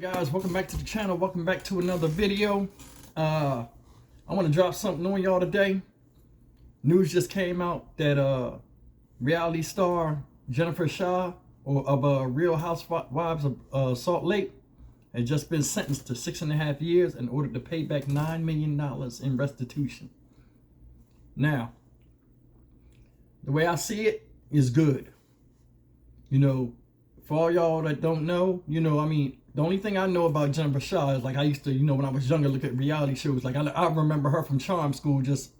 Guys, welcome back to the channel. Welcome back to another video. I want to drop something on y'all today. News just came out that reality star Jennifer Shah of Real Housewives of Salt Lake had just been sentenced to 6.5 years and ordered to pay back $9 million in restitution. Now, the way I see it is good. You know, for all y'all that don't know, the only thing I know about Gimbal Stabilizer is like I used to, when I was younger, look at reality shows. Like I remember her from Charm School, just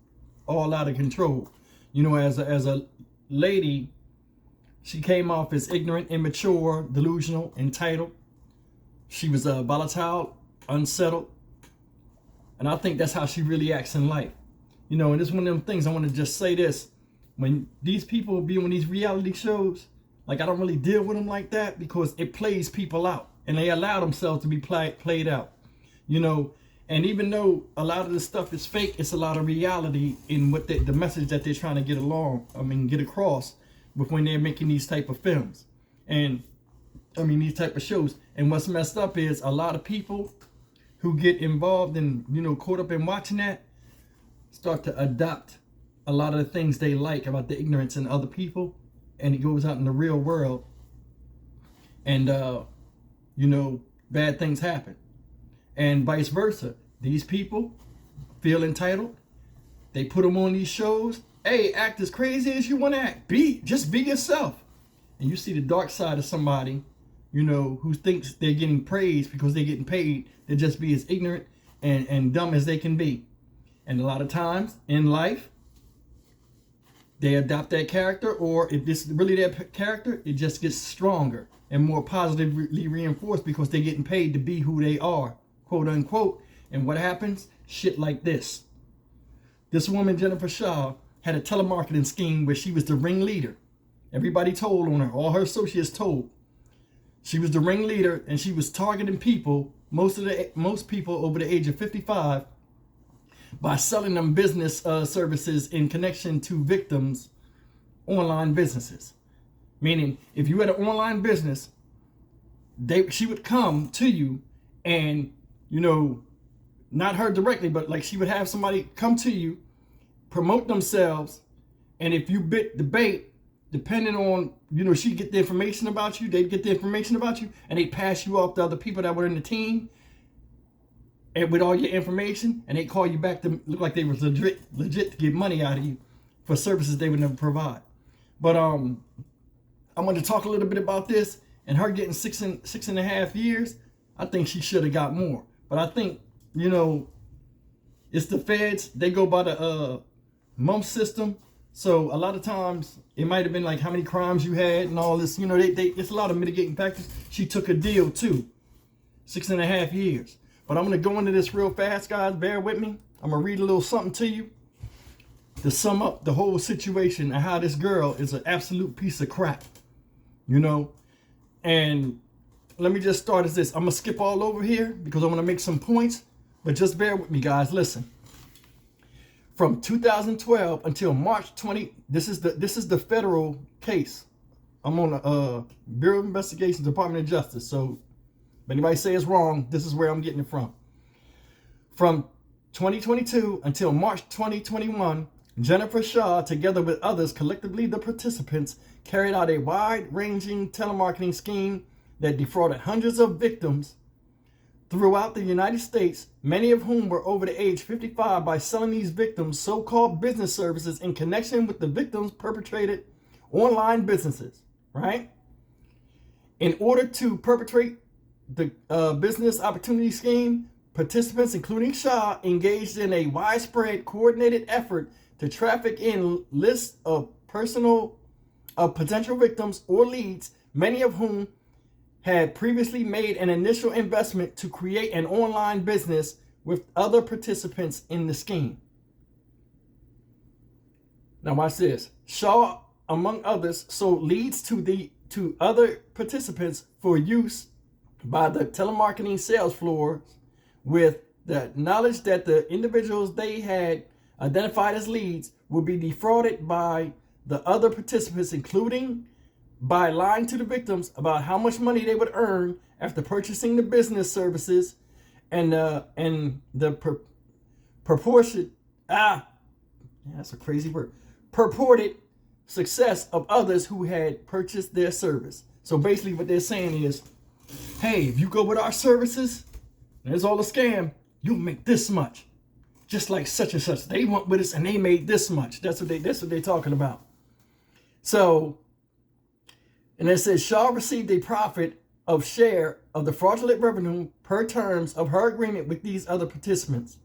all out of control. As a lady, she came off as ignorant, immature, delusional, entitled. She was volatile, unsettled, and I think that's how she really acts in life. And it's one of them things. I want to just say this: when these people be on these reality shows, like I don't really deal with them like that because it plays people out. And they allow themselves to be played out, And even though a lot of this stuff is fake, it's a lot of reality in what the message that they're trying to get across with when they're making these type of films. And, these type of shows. And what's messed up is a lot of people who get involved and, caught up in watching that start to adopt a lot of the things they like about the ignorance in other people. And it goes out in the real world. And, bad things happen. And vice versa. These people feel entitled. They put them on these shows. Hey, act as crazy as you want to act. Just be yourself. And you see the dark side of somebody, who thinks they're getting praised because they're getting paid to just be as ignorant and dumb as they can be. And a lot of times in life, they adopt that character, or if this is really their character, it just gets stronger and more positively reinforced because they're getting paid to be who they are, quote unquote. And what happens? Shit like this. This woman, Jennifer Shah, had a telemarketing scheme where she was the ringleader. Everybody told on her, all her associates told. She was the ringleader and she was targeting people, most people over the age of 55, by selling them business services in connection to victims' online businesses. Meaning, if you had an online business, she would come to you and, not her directly, but like she would have somebody come to you, promote themselves, and if you bit the bait, depending on, she'd get the information about you, they'd get the information about you, and they'd pass you off to other people that were in the team, and with all your information, and they call you back to look like they was legit to get money out of you for services they would never provide. But I want to talk a little bit about this, and her getting 6.5 years. I think she should have got more. But I think, it's the feds. They go by the month system. So a lot of times it might have been like how many crimes you had and all this. It's a lot of mitigating factors. She took a deal too, 6.5 years. But I'm going to go into this real fast, guys. Bear with me. I'm going to read a little something to you to sum up the whole situation and how this girl is an absolute piece of crap. And let me just start as this. I'm going to skip all over here because I want to make some points. But just bear with me, guys. Listen. From 2012 until March 20, this is the federal case. I'm on the Bureau of Investigations, Department of Justice. So if anybody say it's wrong, this is where I'm getting it from. From 2022 until March 2021, Jennifer Shah, together with others, collectively the participants, carried out a wide-ranging telemarketing scheme that defrauded hundreds of victims throughout the United States, many of whom were over the age 55, by selling these victims so-called business services in connection with the victims' perpetrated online businesses, right? In order to perpetrate the business opportunity scheme, participants, including Shah, engaged in a widespread coordinated effort to traffic in lists of potential victims or leads, many of whom had previously made an initial investment to create an online business with other participants in the scheme. Now watch this. Shah, among others, sold leads to other participants for use by the telemarketing sales floors with the knowledge that the individuals they had identified as leads would be defrauded by the other participants, including by lying to the victims about how much money they would earn after purchasing the business services and the proportion that's a crazy word, purported success of others who had purchased their service. So basically what they're saying is, hey, if you go with our services, there's all a scam, you'll make this much. Just like such and such. They went with us and they made this much. That's what they're talking about. So, and it says Shah received a profit of share of the fraudulent revenue per terms of her agreement with these other participants.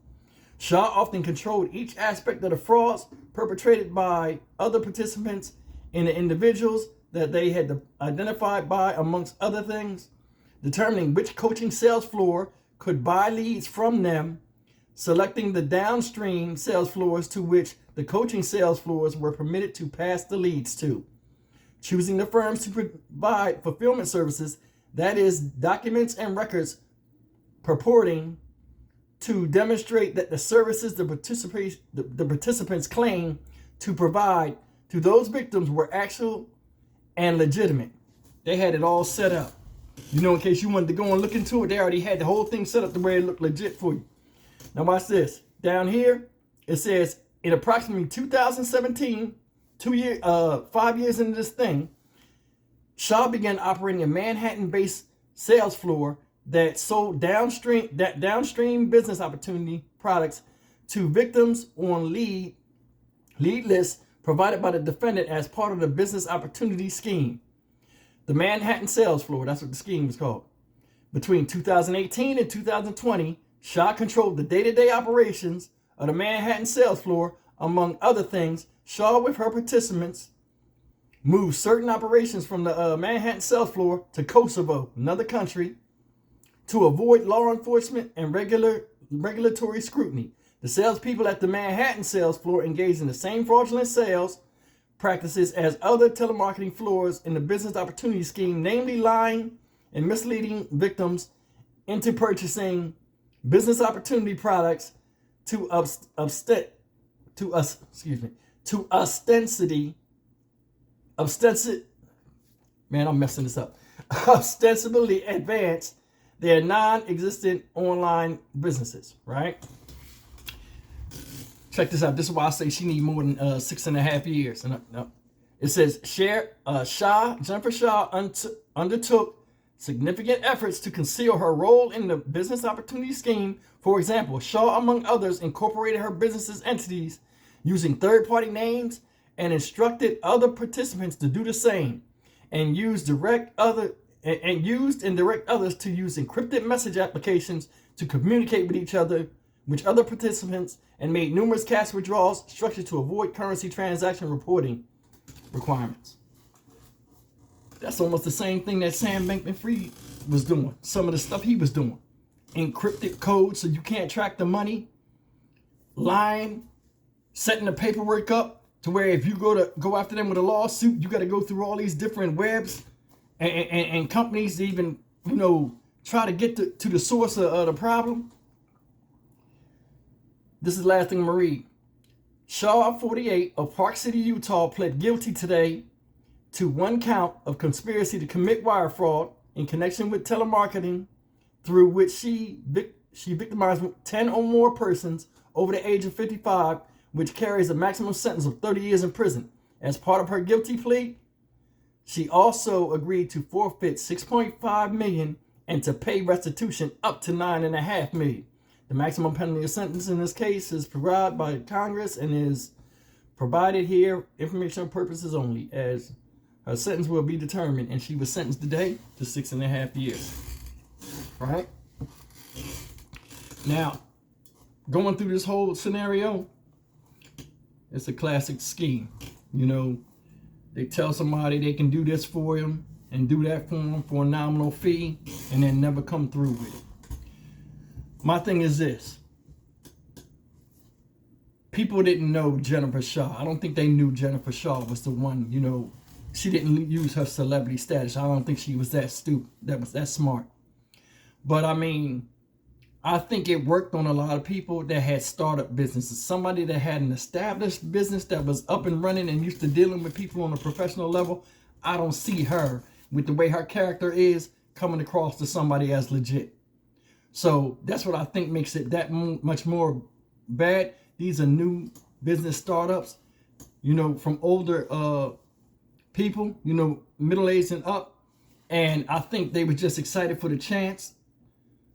Shah often controlled each aspect of the frauds perpetrated by other participants and the individuals that they had identified by, amongst other things, determining which coaching sales floor could buy leads from them, selecting the downstream sales floors to which the coaching sales floors were permitted to pass the leads to, choosing the firms to provide fulfillment services, that is, documents and records purporting to demonstrate that the services the participants claim to provide to those victims were actual and legitimate. They had it all set up. You know, in case you wanted to go and look into it, they already had the whole thing set up the way it looked legit for you. Now watch this. Down here, it says, in approximately 2017, 5 years into this thing, Shah began operating a Manhattan-based sales floor that sold downstream business opportunity products to victims on lead lists provided by the defendant as part of the business opportunity scheme. The Manhattan sales floor, that's what the scheme was called. Between 2018 and 2020, Shah controlled the day-to-day operations of the Manhattan sales floor. Among other things, Shah, with her participants, moved certain operations from the Manhattan sales floor to Kosovo, another country, to avoid law enforcement and regulatory scrutiny. The salespeople at the Manhattan sales floor engaged in the same fraudulent sales practices as other telemarketing floors in the business opportunity scheme, namely lying and misleading victims into purchasing business opportunity products to ostensibly advance their non-existent online businesses, right? Check this out. This is why I say she need more than 6.5 years. It says Jennifer Shah undertook significant efforts to conceal her role in the business opportunity scheme. For example, Shah, among others, incorporated her business's entities using third-party names and instructed other participants to do the same, and used and direct others to use encrypted message applications to communicate with each other, with other participants, and made numerous cash withdrawals structured to avoid currency transaction reporting requirements. That's almost the same thing that Sam Bankman-Fried was doing. Some of the stuff he was doing. Encrypted code so you can't track the money. Lying. Setting the paperwork up to where if you go after them with a lawsuit, you got to go through all these different webs and companies to even, try to get to the source of the problem. This is the last thing I'm going to read. Shah, 48, of Park City, Utah, pled guilty today to one count of conspiracy to commit wire fraud in connection with telemarketing, through which she victimized 10 or more persons over the age of 55, which carries a maximum sentence of 30 years in prison. As part of her guilty plea, she also agreed to forfeit $6.5 million and to pay restitution up to $9.5 million. The maximum penalty of sentence in this case is provided by Congress and is provided here informational purposes only, as her sentence will be determined, and she was sentenced today to 6.5 years. Right? Now, going through this whole scenario, it's a classic scheme. They tell somebody they can do this for them and do that for them for a nominal fee, and then never come through with it. My thing is this. People didn't know Jennifer Shah. I don't think they knew Jennifer Shah was the one, she didn't use her celebrity status. I don't think she was that stupid, that smart. But I think it worked on a lot of people that had startup businesses. Somebody that had an established business that was up and running and used to dealing with people on a professional level. I don't see her with the way her character is coming across to somebody as legit. So that's what I think makes it that much more bad. These are new business startups, you know, from older people, you know, middle-aged and up. And I think they were just excited for the chance.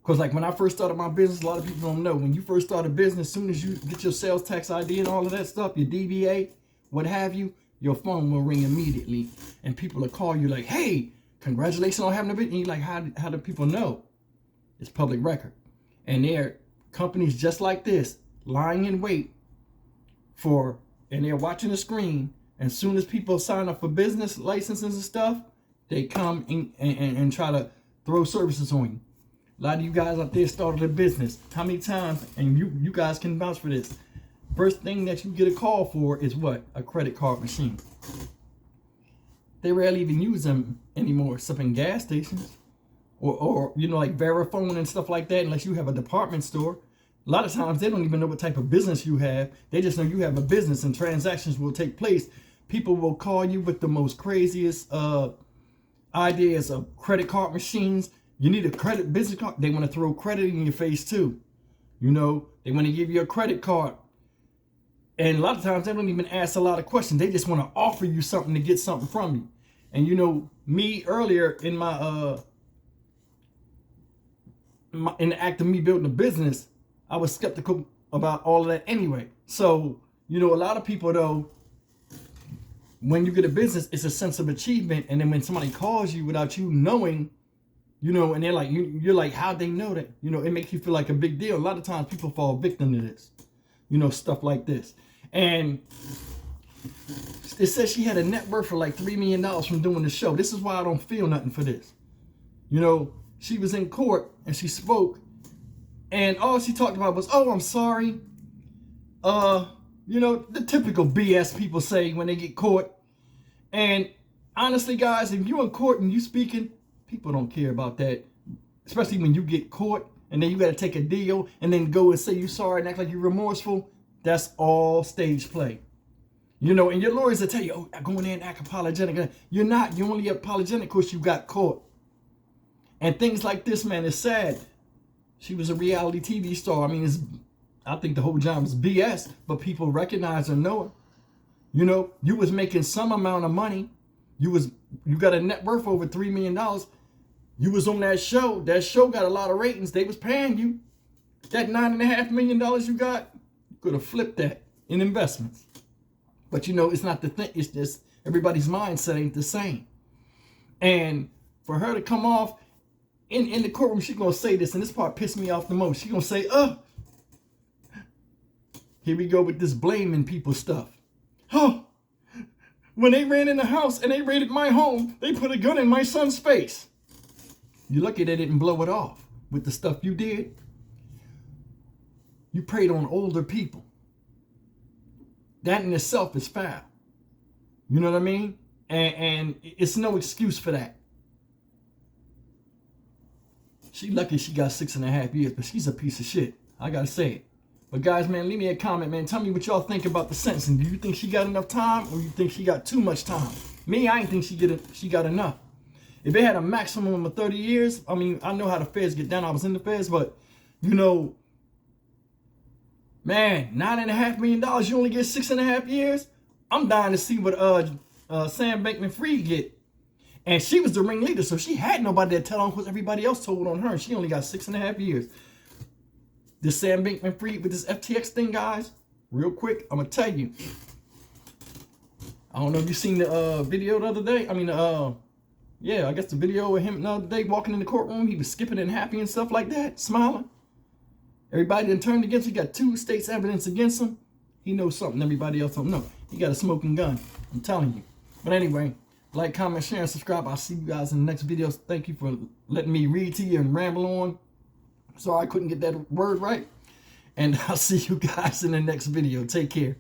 Because like when I first started my business, a lot of people don't know. When you first start a business, as soon as you get your sales tax ID and all of that stuff, your DBA, what have you, your phone will ring immediately. And people will call you like, hey, congratulations on having a business. And you're like, how do people know? It's public record. And there are companies just like this lying in wait for, and they're watching the screen. And as soon as people sign up for business licenses and stuff, they come in and try to throw services on you. A lot of you guys out there started a business. How many times, and you guys can vouch for this, first thing that you get a call for is what? A credit card machine. They rarely even use them anymore, except in gas stations. Or you know, like Verifone and stuff like that, unless you have a department store. A lot of times they don't even know what type of business you have. They just know you have a business and transactions will take place. People will call you with the most craziest ideas of credit card machines. You need a credit business card. They want to throw credit in your face too. You know, they want to give you a credit card. And a lot of times they don't even ask a lot of questions. They just want to offer you something to get something from you. And you know, me earlier in my in the act of me building a business, I was skeptical about all of that anyway. So, you know, a lot of people though, when you get a business, it's a sense of achievement. And then when somebody calls you without you knowing, you know, and they're like, you're like, how'd they know that? You know, it makes you feel like a big deal. A lot of times people fall victim to this, you know, stuff like this. And it says she had a net worth of like $3 million from doing the show. This is why I don't feel nothing for this. You know, she was in court and she spoke and all she talked about was, oh, I'm sorry. You know, the typical BS people say when they get caught. And honestly, guys, if you're in court and you speaking, people don't care about that. Especially when you get caught and then you got to take a deal and then go and say you're sorry and act like you're remorseful. That's all stage play. You know, and your lawyers will tell you, oh, go in there and act apologetic. You're not. You're only apologetic because you got caught. And things like this, man, is sad. She was a reality TV star. I mean, I think the whole job was BS, but people recognize her, know her. You know, you was making some amount of money. You got a net worth over $3 million. You was on that show. That show got a lot of ratings. They was paying you. That $9.5 million you got, you could have flipped that in investments. But you know, it's not the thing. It's just everybody's mindset ain't the same. And for her to come off in the courtroom, she's going to say this, and this part pissed me off the most. She's going to say, here we go with this blaming people stuff. Oh, when they ran in the house and they raided my home, they put a gun in my son's face. You lucky they didn't blow it off with the stuff you did. You preyed on older people. That in itself is foul. You know what I mean? And it's no excuse for that. She lucky she got 6.5 years, but she's a piece of shit. I gotta say it. But guys, man, leave me a comment, man. Tell me what y'all think about the sentencing. Do you think she got enough time, or you think she got too much time? Me, I ain't think she got enough. If they had a maximum of 30 years, I mean, I know how the feds get down. I was in the feds, but you know, man, $9.5 million, you only get 6.5 years. I'm dying to see what Sam Bankman-Fried get. And she was the ringleader, so she had nobody to tell on because everybody else told on her. And she only got 6.5 years. This Sam Bankman-Fried with this FTX thing, guys, real quick, I'm going to tell you. I don't know if you seen the video the other day. I mean, yeah, I guess the video of him the other day walking in the courtroom. He was skipping and happy and stuff like that, smiling. Everybody done turned against him. He got 2 states' evidence against him. He knows something everybody else don't know. He got a smoking gun. I'm telling you. But anyway, like, comment, share, and subscribe. I'll see you guys in the next video. Thank you for letting me read to you and ramble on. Sorry I couldn't get that word right. And I'll see you guys in the next video. Take care.